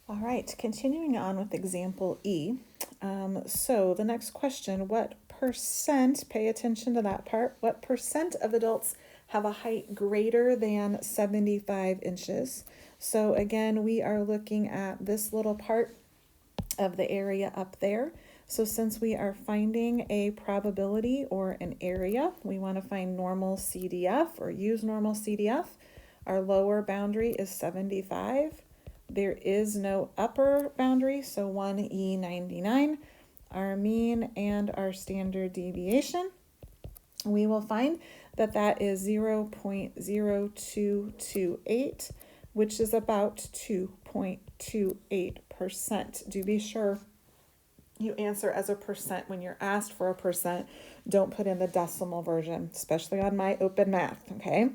All right, continuing on with example E. So the next question, what percent, pay attention to that part, what percent of adults have a height greater than 75 inches? So again, we are looking at this little part of the area up there. So since we are finding a probability or an area, we want to find normal CDF or use normal CDF. Our lower boundary is 75. There is no upper boundary, so 1e99, our mean and our standard deviation. We will find that that is 0.0228, which is about 2.28%. Do be sure you answer as a percent when you're asked for a percent. Don't put in the decimal version, especially on my open math, okay?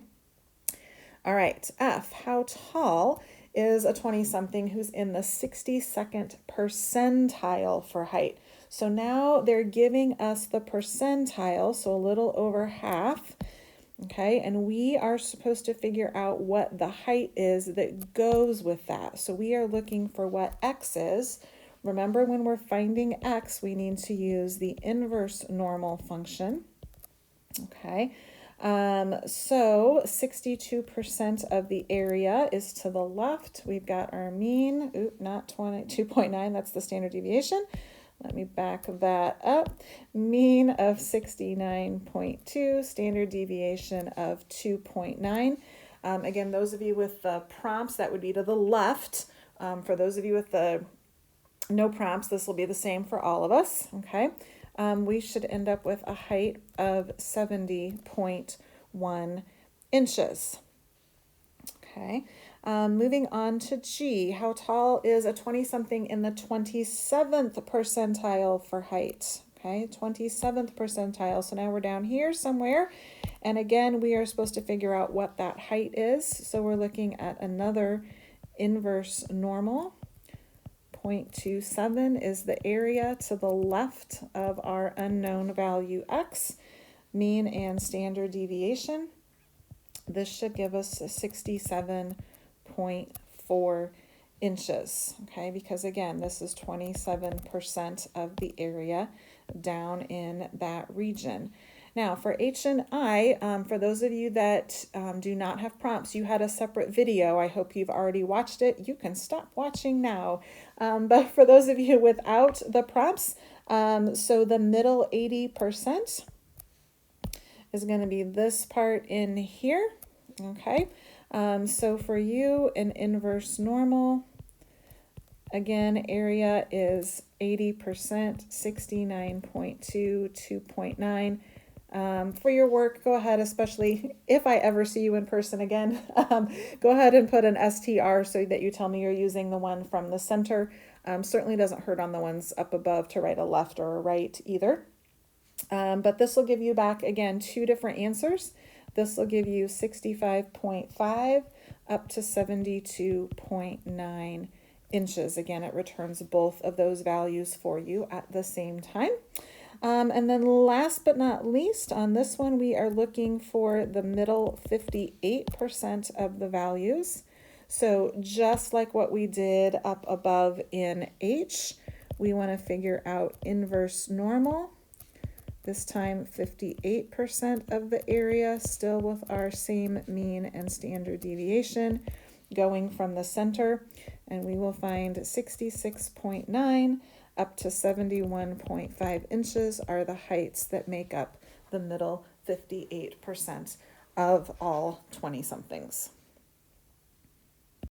All right, F, how tall is a 20-something who's in the 62nd percentile for height? So now they're giving us the percentile, so a little over half, okay? And we are supposed to figure out what the height is that goes with that. So we are looking for what X is. Remember, when we're finding X, we need to use the inverse normal function, okay? So 62% of the area is to the left. We've got our mean, not 2.9, that's the standard deviation. Let me back that up. Mean of 69.2, standard deviation of 2.9. Again, those of you with the prompts, that would be to the left. For those of you with the no prompts, this will be the same for all of us, okay? We should end up with a height of 70.1 inches. Okay, moving on to G. How tall is a 20-something in the 27th percentile for height? Okay, 27th percentile. So now we're down here somewhere. And again, we are supposed to figure out what that height is. So we're looking at another inverse normal. 0.27 is the area to the left of our unknown value X, mean and standard deviation. This should give us 67.4 inches, okay? Because again, this is 27% of the area down in that region. Now for H and I, for those of you that do not have prompts, you had a separate video. I hope you've already watched it. You can stop watching now. But for those of you without the prompts, so the middle 80% is going to be this part in here, okay? So for you, an inverse normal, again, area is 80%, 69.2, 2.9. For your work, go ahead, especially if I ever see you in person again, go ahead and put an STR so that you tell me you're using the one from the center. Certainly doesn't hurt on the ones up above to write a left or a right either. But this will give you back, again, two different answers. This will give you 65.5 up to 72.9 inches. Again, it returns both of those values for you at the same time. And then last but not least, on this one, we are looking for the middle 58% of the values. So just like what we did up above in H, we want to figure out inverse normal. This time 58% of the area, still with our same mean and standard deviation going from the center. And we will find 66.9 up to 71.5 inches are the heights that make up the middle 58% of all 20-somethings.